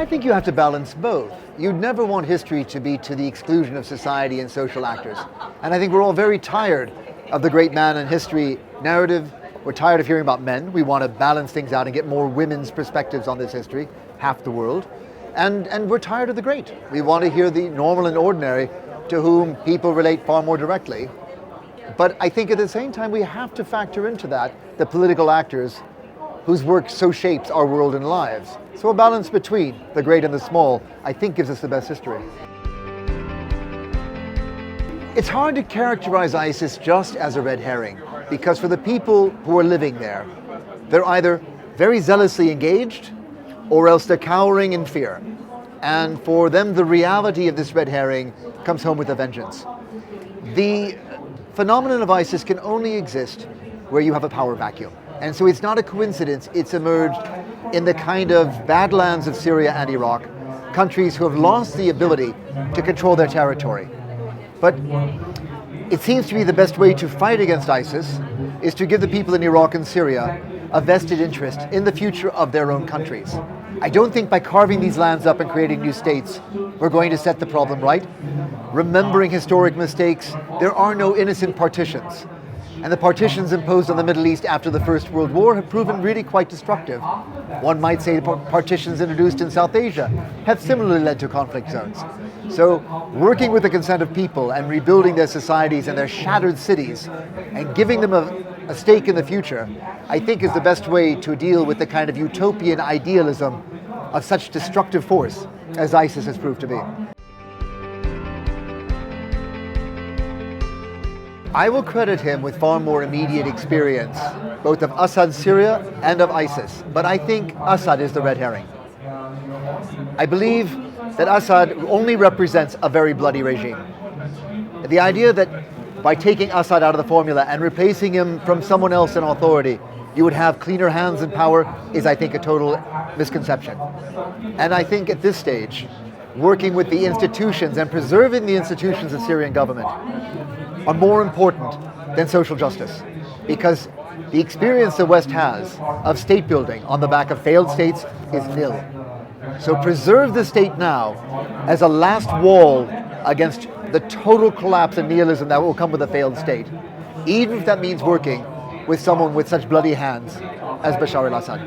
think you have to balance both. You'd never want history to be to the exclusion of society and social actors. And I think we're all very tired of the great man in history narrative. We're tired of hearing about men. We want to balance things out and get more women's perspectives on this history, half the world. And we're tired of the great. We want to hear the normal and ordinary to whom people relate far more directly. But I think at the same time we have to factor into that the political actors whose work so shapes our world and lives. So a balance between the great and the small, I think, gives us the best history. It's hard to characterize ISIS just as a red herring, because for the people who are living there, they're either very zealously engaged or else they're cowering in fear. And for them, the reality of this red herring comes home with a vengeance. The phenomenon of ISIS can only exist where you have a power vacuum. And so it's not a coincidence it's emerged in the kind of badlands of Syria and Iraq, countries who have lost the ability to control their territory. But it seems to me the best way to fight against ISIS is to give the people in Iraq and Syria a vested interest in the future of their own countries. I don't think by carving these lands up and creating new states, we're going to set the problem right. Remembering historic mistakes, there are no innocent partitions. And the partitions imposed on the Middle East after the First World War have proven really quite destructive. One might say the partitions introduced in South Asia have similarly led to conflict zones. So working with the consent of people and rebuilding their societies and their shattered cities and giving them a stake in the future, I think is the best way to deal with the kind of utopian idealism of such destructive force as ISIS has proved to be. I will credit him with far more immediate experience, both of Assad's Syria and of ISIS. But I think Assad is the red herring. I believe that Assad only represents a very bloody regime. The idea that by taking Assad out of the formula and replacing him from someone else in authority, you would have cleaner hands and power is, I think, a total misconception. And I think at this stage, working with the institutions and preserving the institutions of the Syrian government are more important than social justice, because the experience the West has of state building on the back of failed states is nil. So preserve the state now as a last wall against the total collapse and nihilism that will come with a failed state, even if that means working with someone with such bloody hands as Bashar al-Assad.